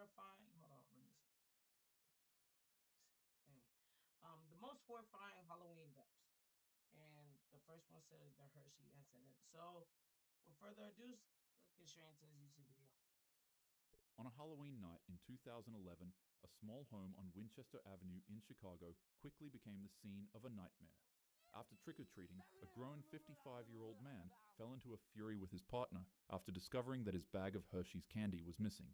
horrifying. Hold on, let me see. Dang. The most horrifying Halloween deaths, and the first one says the Hershey incident. So, with further ado, let's get straight into this YouTube video. On a Halloween night in 2011, a small home on Winchester Avenue in Chicago quickly became the scene of a nightmare. After trick-or-treating, a grown 55-year-old man fell into a fury with his partner after discovering that his bag of Hershey's candy was missing.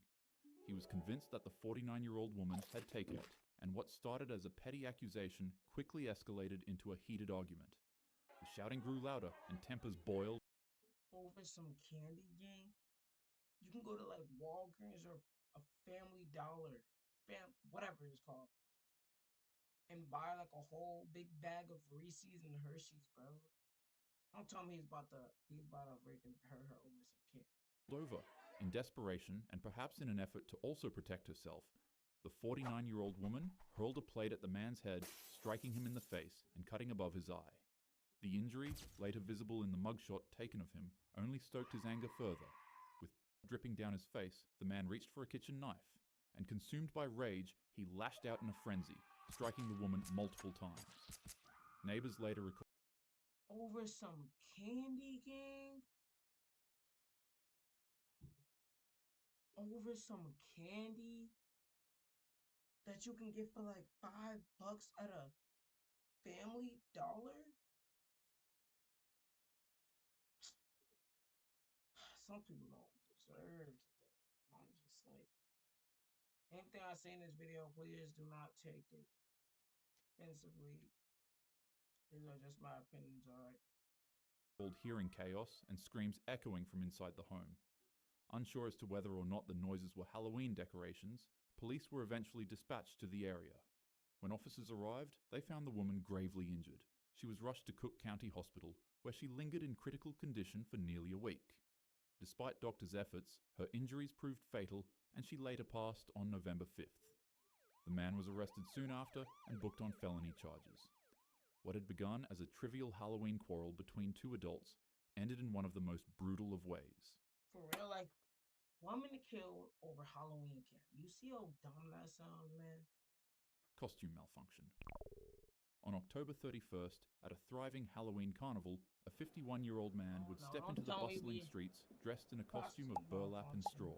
He was convinced that the 49-year-old woman had taken it, and what started as a petty accusation quickly escalated into a heated argument. The shouting grew louder and tempers boiled. Over some candy, gang? You can go to like Walgreens or a Family Dollar, whatever it's called, and buy like a whole big bag of Reese's and Hershey's, bro. Don't tell me he's about to freaking hurt her over some kid. Over. In desperation, and perhaps in an effort to also protect herself, the 49-year-old woman hurled a plate at the man's head, striking him in the face and cutting above his eye. The injury, later visible in the mugshot taken of him, only stoked his anger further. With blood dripping down his face, the man reached for a kitchen knife, and consumed by rage, he lashed out in a frenzy, striking the woman multiple times. Neighbors later recorded Over some candy, gang? Over some candy that you can get for like $5 at a Family Dollar? Some people don't deserve that. I'm just like, anything I say in this video, please do not take it offensively. These are just my opinions, alright? hearing chaos and screams echoing from inside the home. Unsure as to whether or not the noises were Halloween decorations, police were eventually dispatched to the area. When officers arrived, they found the woman gravely injured. She was rushed to Cook County Hospital, where she lingered in critical condition for nearly a week. Despite doctors' efforts, her injuries proved fatal, and she later passed on November 5th. The man was arrested soon after and booked on felony charges. What had begun as a trivial Halloween quarrel between two adults ended in one of the most brutal of ways. For real, like, woman to kill over Halloween candy. You see how dumb that sounds, man? Costume malfunction. On October 31st, at a thriving Halloween carnival, a 51-year-old man would step into the bustling streets dressed in a costume of burlap and straw,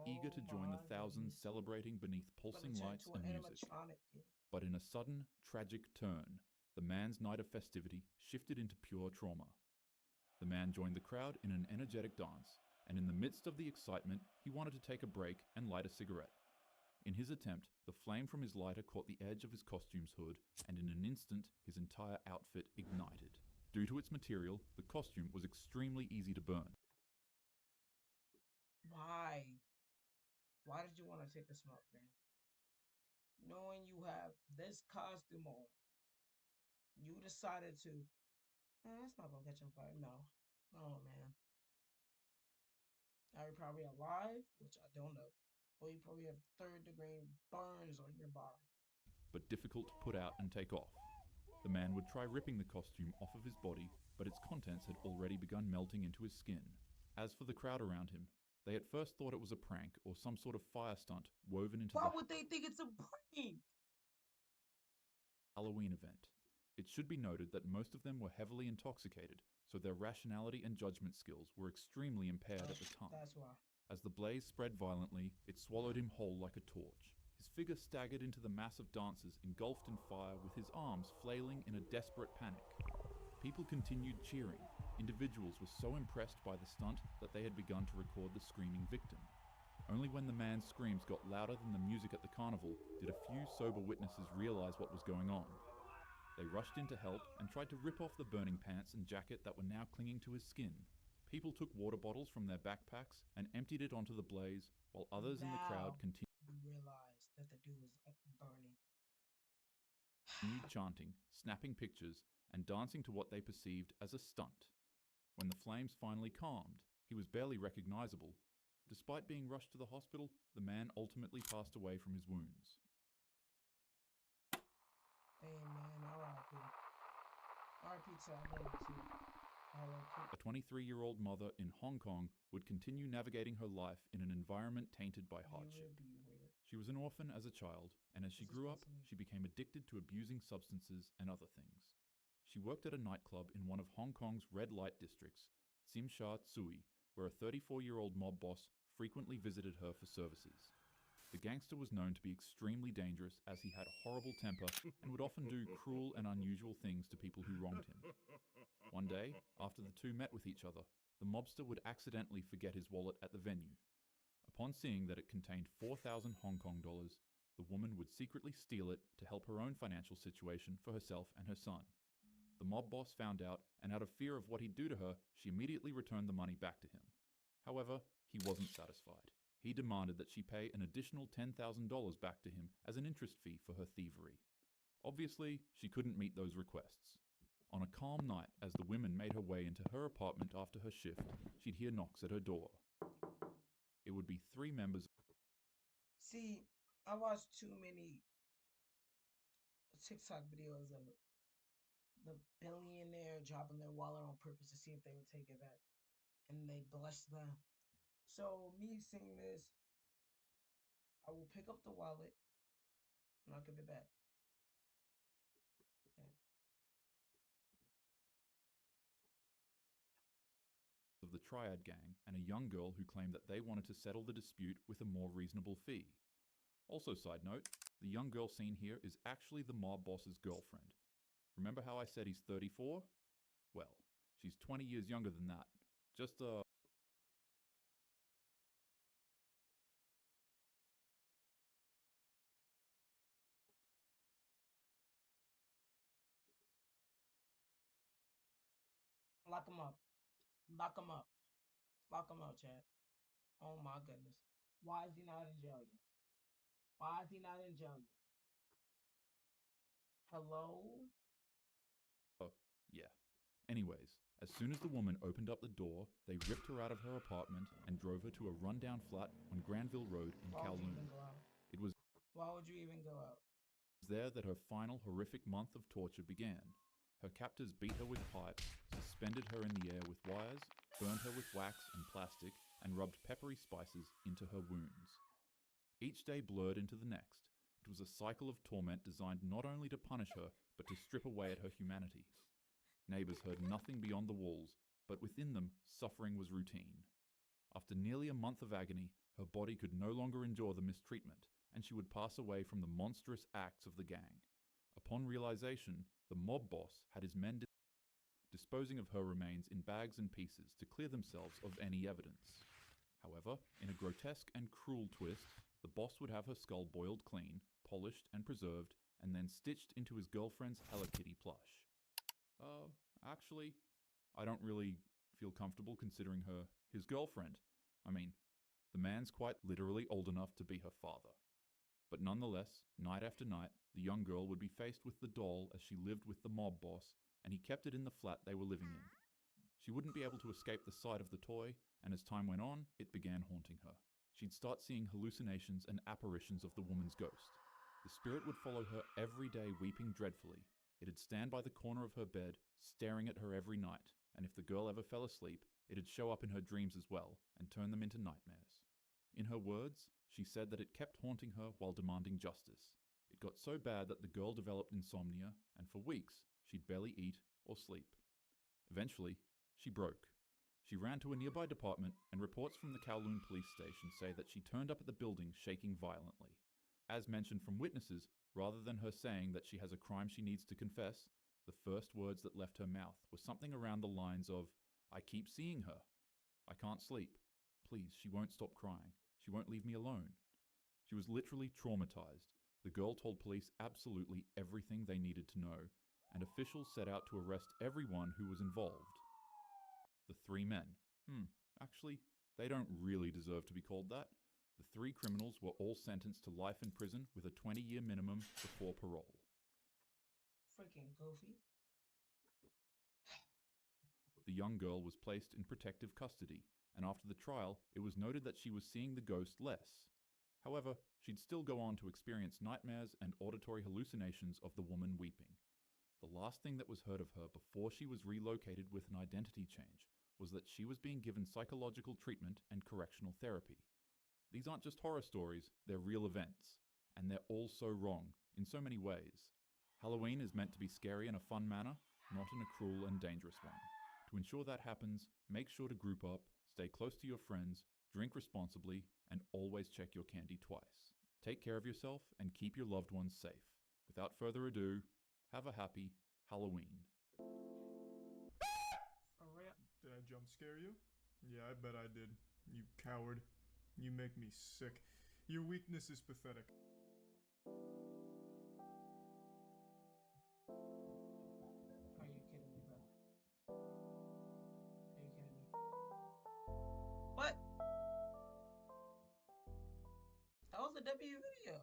eager to join the thousands celebrating beneath pulsing lights and music. But in a sudden, tragic turn, the man's night of festivity shifted into pure trauma. The man joined the crowd in an energetic dance, and in the midst of the excitement, he wanted to take a break and light a cigarette. In his attempt, the flame from his lighter caught the edge of his costume's hood, and in an instant, his entire outfit ignited. Due to its material, the costume was extremely easy to burn. Why? Why did you want to take a smoke, man? Knowing you have this costume on, you decided to, that's not gonna catch on fire. No. No, man. Now you're probably alive, which I don't know. Or you probably have third-degree burns on your body. But difficult to put out and take off. The man would try ripping the costume off of his body, but its contents had already begun melting into his skin. As for the crowd around him, they at first thought it was a prank or some sort of fire stunt woven into Why would they think it's a prank? Halloween event. It should be noted that most of them were heavily intoxicated, so their rationality and judgment skills were extremely impaired at the time. That's why. As the blaze spread violently, it swallowed him whole like a torch. His figure staggered into the mass of dancers engulfed in fire with his arms flailing in a desperate panic. People continued cheering. Individuals were so impressed by the stunt that they had begun to record the screaming victim. Only when the man's screams got louder than the music at the carnival did a few sober witnesses realize what was going on. They rushed in to help and tried to rip off the burning pants and jacket that were now clinging to his skin. People took water bottles from their backpacks and emptied it onto the blaze, while others in the crowd continued realized that the dude was burning. chanting, snapping pictures, and dancing to what they perceived as a stunt. When the flames finally calmed, he was barely recognizable. Despite being rushed to the hospital, the man ultimately passed away from his wounds. Hey man, R.I.P. R.I.P. to our lady too. A 23-year-old mother in Hong Kong would continue navigating her life in an environment tainted by hardship. She was an orphan as a child, and as she This is grew up, fascinating. she became addicted to abusing substances and other things. She worked at a nightclub in one of Hong Kong's red light districts, Tsim Sha Tsui, where a 34-year-old mob boss frequently visited her for services. The gangster was known to be extremely dangerous as he had a horrible temper and would often do cruel and unusual things to people who wronged him. One day, after the two met with each other, the mobster would accidentally forget his wallet at the venue. Upon seeing that it contained 4,000 Hong Kong dollars, the woman would secretly steal it to help her own financial situation for herself and her son. The mob boss found out, and out of fear of what he'd do to her, she immediately returned the money back to him. However, he wasn't satisfied. He demanded that she pay an additional $10,000 back to him as an interest fee for her thievery. Obviously, she couldn't meet those requests. On a calm night, as the woman made her way into her apartment after her shift, she'd hear knocks at her door. It would be 3 members. See, I watched too many TikTok videos of the billionaire dropping their wallet on purpose to see if they would take it back, and they bless them. So me seeing this, I will pick up the wallet and I'll give it back. Okay. Of the Triad Gang and a young girl who claimed that they wanted to settle the dispute with a more reasonable fee. Also, side note, the young girl seen here is actually the mob boss's girlfriend. Remember how I said he's 34? Well, she's 20 years younger than that. Just Lock him up. Lock him up. Lock him up, Chad. Oh my goodness. Why is he not in jail yet? Why is he not in jail yet? Hello? yeah. Anyways, as soon as the woman opened up the door, they ripped her out of her apartment and drove her to a rundown flat on Granville Road in Why would you Kowloon. even go out? It was Why would you even go out? there that her final horrific month of torture began. Her captors beat her with pipes, suspended her in the air with wires, burned her with wax and plastic, and rubbed peppery spices into her wounds. Each day blurred into the next. It was a cycle of torment designed not only to punish her, but to strip away at her humanity. Neighbors heard nothing beyond the walls, but within them, suffering was routine. After nearly a month of agony, her body could no longer endure the mistreatment, and she would pass away from the monstrous acts of the gang. Upon realization, the mob boss had his men disposing of her remains in bags and pieces to clear themselves of any evidence. However, in a grotesque and cruel twist, the boss would have her skull boiled clean, polished and preserved, and then stitched into his girlfriend's Hello Kitty plush. Actually, I don't really feel comfortable considering her his girlfriend. I mean, the man's quite literally old enough to be her father. But nonetheless, night after night, the young girl would be faced with the doll as she lived with the mob boss, and he kept it in the flat they were living in. She wouldn't be able to escape the sight of the toy, and as time went on, it began haunting her. She'd start seeing hallucinations and apparitions of the woman's ghost. The spirit would follow her every day, weeping dreadfully. It'd stand by the corner of her bed, staring at her every night, and if the girl ever fell asleep, it'd show up in her dreams as well, and turn them into nightmares. In her words, she said that it kept haunting her while demanding justice. It got so bad that the girl developed insomnia, and for weeks, she'd barely eat or sleep. Eventually, she broke. She ran to a nearby department, and reports from the Kowloon police station say that she turned up at the building shaking violently. As mentioned from witnesses, rather than her saying that she has a crime she needs to confess, the first words that left her mouth were something around the lines of, "I keep seeing her. I can't sleep. Please, she won't stop crying. She won't leave me alone." She was literally traumatized. The girl told police absolutely everything they needed to know, and officials set out to arrest everyone who was involved. The 3 men. Actually, they don't really deserve to be called that. The 3 criminals were all sentenced to life in prison with a 20-year minimum before parole. Freaking goofy. The young girl was placed in protective custody, and after the trial, it was noted that she was seeing the ghost less. However, she'd still go on to experience nightmares and auditory hallucinations of the woman weeping. The last thing that was heard of her before she was relocated with an identity change was that she was being given psychological treatment and correctional therapy. These aren't just horror stories, they're real events. And they're all so wrong, in so many ways. Halloween is meant to be scary in a fun manner, not in a cruel and dangerous one. To ensure that happens, make sure to group up, stay close to your friends, drink responsibly, and always check your candy twice. Take care of yourself and keep your loved ones safe. Without further ado, have a happy Halloween. For real. Did I jump scare you? Yeah, I bet I did. You coward. You make me sick. Your weakness is pathetic. Are you kidding me, bro? Are you kidding me? What? That was a W video.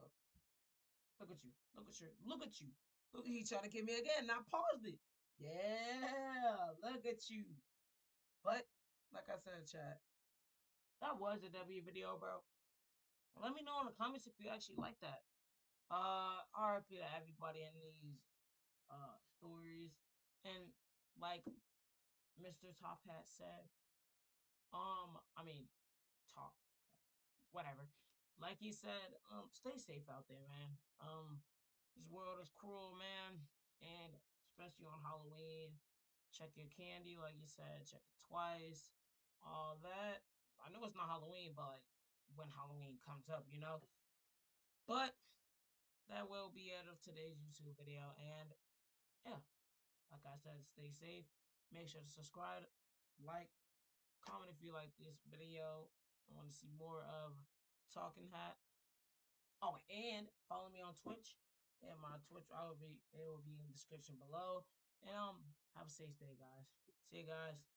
Look at you. Look at you. Look at you. Look, he trying to kill me again. Now paused it. Yeah, look at you. But like I said, chat, that was a W video, bro. Let me know in the comments if you actually like that. RIP to everybody in these stories. And like Mr. Top Hat said, I mean Top, whatever. Like he said, stay safe out there, man. This world is cruel, man, and especially on Halloween. Check your candy, like you said, check it twice. All that. I know it's not Halloween, but like when Halloween comes up, you know. But that will be it of today's YouTube video. And yeah, like I said, stay safe. Make sure to subscribe, like, comment if you like this video. I want to see more of Talking Hat. Oh, and follow me on Twitch. And my Twitch, it will be in the description below. And have a safe day, guys. See you guys.